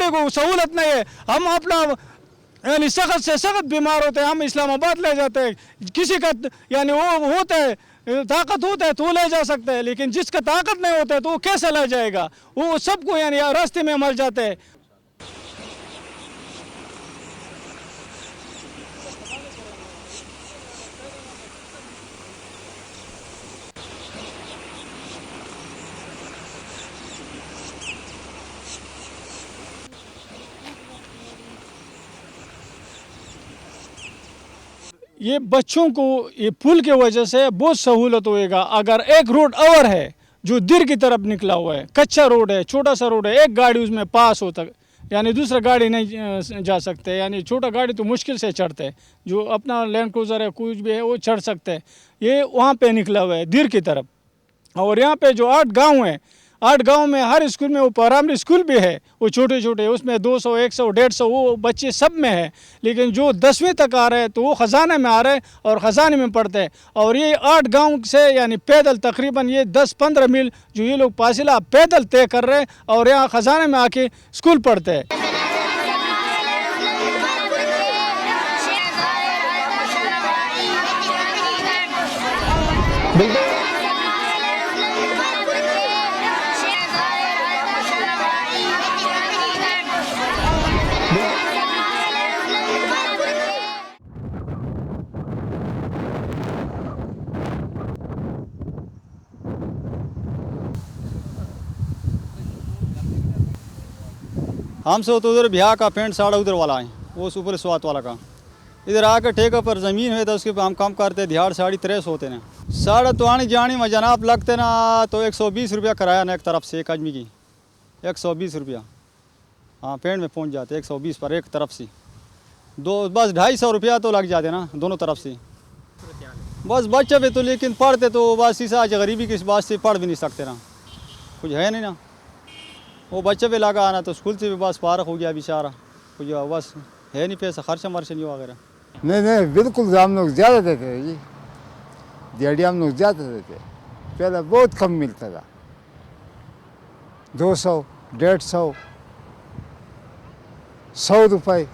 बेचारे को सहूलत नहीं है। हम अपना यानी सख्त से सख्त बीमार होते हैं, हम इस्लामाबाद ले जाते हैं। किसी का यानी वो होता है, ताकत होता है तो वो ले जा सकता है, लेकिन जिसका ताकत नहीं होता है तो वो कैसे ले जाएगा? वो सबको यानी रास्ते में मर जाते हैं। ये बच्चों को ये पुल की वजह से बहुत सहूलत होएगा। अगर एक रोड और है जो दिर की तरफ निकला हुआ है, कच्चा रोड है, छोटा सा रोड है, एक गाड़ी उसमें पास होता यानी दूसरा गाड़ी नहीं जा सकते, यानी छोटा गाड़ी तो मुश्किल से चढ़ते हैं, जो अपना लैंड क्रूज़र है कुछ भी है वो चढ़ सकते हैं। ये वहाँ पे निकला हुआ है दिर की तरफ। और यहाँ पे जो 8 गांव हैं, 8 गांव में हर स्कूल में वो प्राइमरी स्कूल भी है, वो छोटे छोटे, उसमें 200 100 150 वो बच्चे सब में है। लेकिन जो 10वीं तक आ रहे हैं तो वो ख़जाने में आ रहे हैं और ख़जाने में पढ़ते हैं। और ये 8 गांव से यानी पैदल तकरीबन ये 10-15 मील जो ये लोग फासिला पैदल तय कर रहे हैं और यहाँ ख़जाने में आके स्कूल पढ़ते हैं। हमसे तो उधर बिहार का पेंट साड़ा उधर वाला है, वो ऊपर स्वात वाला का। इधर आकर ठेका पर ज़मीन है तो उसके पर हम काम करते, दिहाड़ 3.5 होते ना। साढ़े तो आने जाने में जनाब लगते ना तो 120 रुपया किराया ना एक तरफ से, एक आदमी की 120 रुपया। हाँ पेंट में पहुंच जाते 120 पर एक तरफ से, दो बस 250 रुपया तो लग जाते ना दोनों तरफ से। बस बच्चे पे तो लेकिन पढ़ते तो बस इस आज गरीबी की बात से पढ़ भी नहीं सकते ना, कुछ है नहीं ना। वो बच्चे पे लगा आना तो स्कूल से भी बस पारक हो गया बेचारा, कुछ बस है नहीं पैसा, खर्चा मर्चा नहीं वगैरह। नहीं बिल्कुल हम लोग ज़्यादा देते थे जी, दिहाड़ी हम लोग ज़्यादा देते। पहले बहुत कम मिलता था, 200 150 100 रुपये।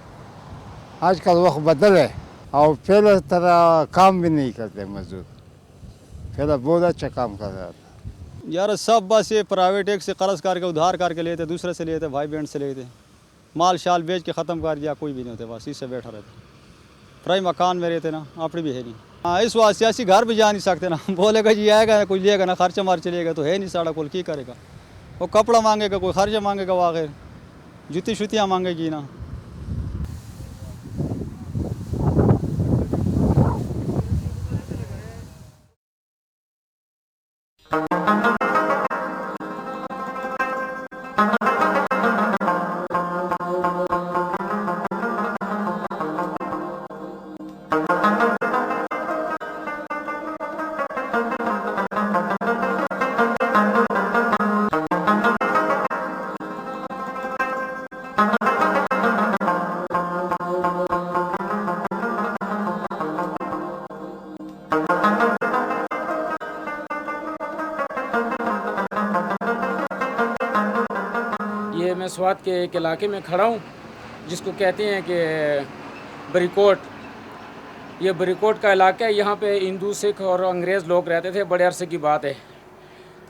आजकल वक्त बदल है और पहले तरह काम भी नहीं करते मजदूर, पहले बहुत अच्छा काम कर रहा था। यार सब बस ये प्राइवेट एक से कर्ज करके उधार करके लेते, दूसरे से लेते, भाई बहन से लेते, माल शाल बेच के ख़त्म कर दिया, कोई भी नहीं होते, बस इससे बैठा रहते। प्राई मकान में रहते ना, अपनी भी है नहीं। हाँ इस वास्ते ऐसी घर भी जा नहीं सकते ना, बोलेगा जी आएगा कोई लेगा ना, खर्चा मार चलेगा तो है नहीं साड़ा कोल की करेगा। वो कपड़ा मांगेगा, कोई खर्चा मांगेगा, वागे जूती शुतियाँ मांगेगी ना। ये मैं स्वात के एक इलाके में खड़ा हूँ जिसको कहते हैं कि बरीकोट। ये बरीकोट का इलाका है, यहाँ पे हिंदू सिख और अंग्रेज़ लोग रहते थे, बड़े अरसे की बात है।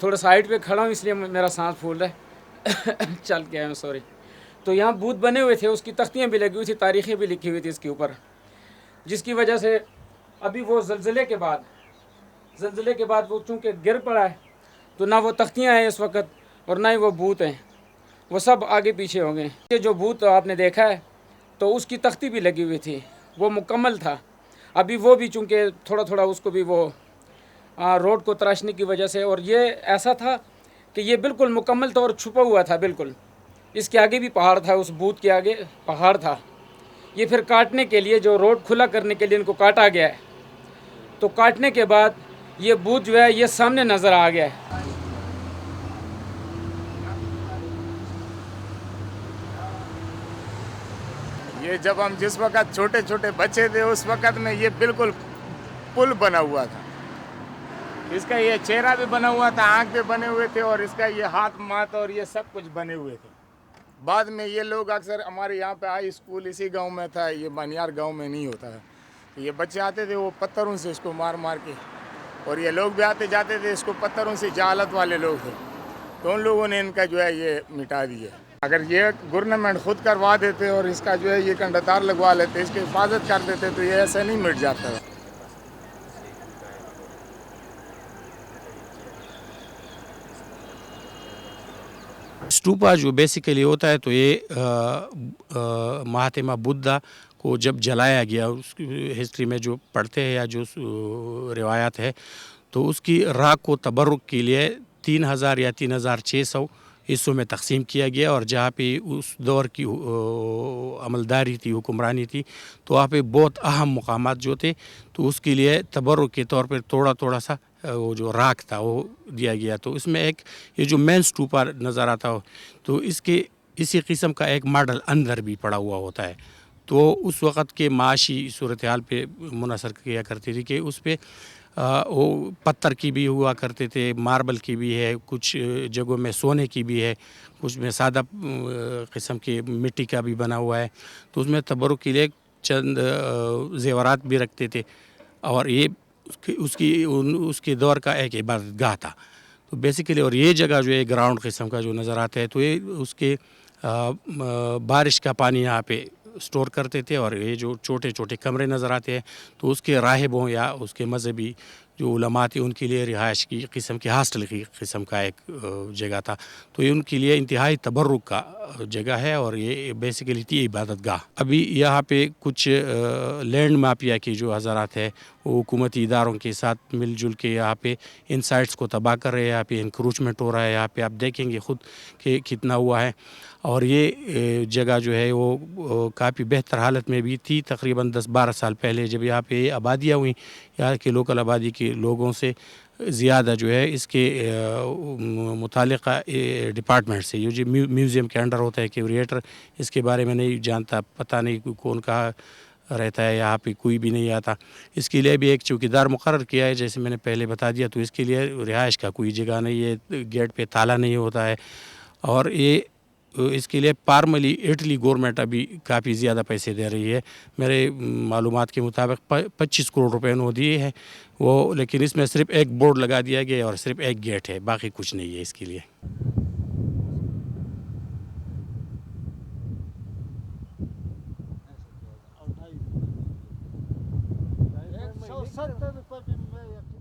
थोड़ा साइड पे खड़ा हूँ इसलिए मेरा सांस फूल रहा है चल के आया, सॉरी। तो यहाँ बूथ बने हुए थे, उसकी तख्तियाँ भी लगी हुई थी, तारीखें भी लिखी हुई थी इसके ऊपर, जिसकी वजह से अभी वो ज़लज़ले के बाद वो चूँकि गिर पड़ा है तो ना वो तख्तियाँ हैं इस वक्त और ना ही वो बूथ हैं, वो सब आगे पीछे हो गए। ये जो बूथ आपने देखा है तो उसकी तख्ती भी लगी हुई थी, वो मुकम्मल था। अभी वो भी चूँकि थोड़ा थोड़ा उसको भी वो रोड को तराशने की वजह से, और ये ऐसा था कि ये बिल्कुल मुकम्मल तौर छुपा हुआ था बिल्कुल। इसके आगे भी पहाड़ था, उस बूथ के आगे पहाड़ था। ये फिर काटने के लिए, जो रोड खुला करने के लिए इनको काटा गया है, तो काटने के बाद ये बूथ जो है ये सामने नज़र आ गया है। ये जब हम जिस वक्त छोटे छोटे बच्चे थे उस वक्त में ये बिल्कुल पुल बना हुआ था। इसका ये चेहरा भी बना हुआ था, आँख भी बने हुए थे और इसका ये हाथ माथ और ये सब कुछ बने हुए थे। बाद में ये लोग अक्सर हमारे यहाँ पे हाई स्कूल इसी गांव में था, ये बनियार गांव में नहीं होता है। ये बच्चे आते थे वो पत्थरों से इसको मार मार के, और ये लोग भी आते जाते थे इसको पत्थरों से, जहालत वाले लोग थे, तो उन लोगों ने इनका जो है ये मिटा दिया। अगर ये गवर्नमेंट खुद करवा देते और इसका जो है ये कंडतार लगवा लेते, इसकी हिफाजत कर देते, तो ये ऐसा नहीं मिट जाता। स्टूपा जो बेसिकली होता है, तो ये महात्मा बुद्धा को जब जलाया गया, उसकी हिस्ट्री में जो पढ़ते हैं या जो रिवायात है, तो उसकी राख को तबर्रुक के लिए 3000 या 3600 हिस्सों में तकसीम किया गया। और जहाँ पे उस दौर की अमलदारी थी, हुक्मरानी थी, तो वहाँ पे बहुत अहम मुकामात जो थे, तो उसके लिए तबर्रुक के तौर पर थोड़ा थोड़ा सा वो जो राख था वो दिया गया। तो इसमें एक ये जो मेन स्टूपा नज़र आता हो, तो इसके इसी किस्म का एक मॉडल अंदर भी पड़ा हुआ होता है। तो उस वक़्त के माशी सूरत हाल पे मुनसर किया करती थी कि उस पर वो पत्थर की भी हुआ करते थे, मार्बल की भी है, कुछ जगहों में सोने की भी है, कुछ में सादा किस्म की मिट्टी का भी बना हुआ है। तो उसमें तबरुक के लिए चंद ज़ेवरात भी रखते थे। और ये उसके दौर का एक इबादत गाह था। तो बेसिकली और ये जगह जो है ग्राउंड किस्म का जो नज़र आता है, तो ये उसके बारिश का पानी यहाँ पे स्टोर करते थे। और ये जो छोटे छोटे कमरे नज़र आते हैं, तो उसके राहिबों या उसके मजहबी जो उलमा थे उनके लिए रिहाइश की किस्म की हॉस्टल की किस्म का एक जगह था। तो ये उनके लिए इंतहाई तबर्रुक का जगह है और ये बेसिकली थी इबादत गाह। अभी यहाँ पे कुछ लैंड माफिया की जो हज़रात है वो हुकूमती इदारों के साथ मिलजुल के यहाँ पे इन साइट्स को तबाह कर रहे हैं। यहाँ पे इंक्रोचमेंट हो रहा है, यहाँ पे आप देखेंगे ख़ुद कि कितना हुआ है। और ये जगह जो है वो काफ़ी बेहतर हालत में भी थी। तकरीबन 10-12 साल पहले जब यहाँ पे आबादियाँ हुई, यहाँ के लोकल आबादी के लोगों से ज़्यादा जो है इसके मुतालिका डिपार्टमेंट से, ये जो म्यूज़ियम के अंडर होता है क्यूरेटर, इसके बारे में नहीं जानता, पता नहीं कौन कहाँ रहता है, यहाँ पे कोई भी नहीं आता। इसके लिए भी एक चौकीदार मुकर्रर किया है, जैसे मैंने पहले बता दिया। तो इसके लिए रिहाइश का कोई जगह नहीं है, गेट पे ताला नहीं होता है। और ये इसके लिए पारमली इटली गवर्नमेंट अभी काफ़ी ज़्यादा पैसे दे रही है। मेरे मालूमात के मुताबिक 25 करोड़ रुपए उन्होंने दिए हैं वो, लेकिन इसमें सिर्फ एक बोर्ड लगा दिया गया और सिर्फ एक गेट है, बाकी कुछ नहीं है इसके लिए। 170 रुपये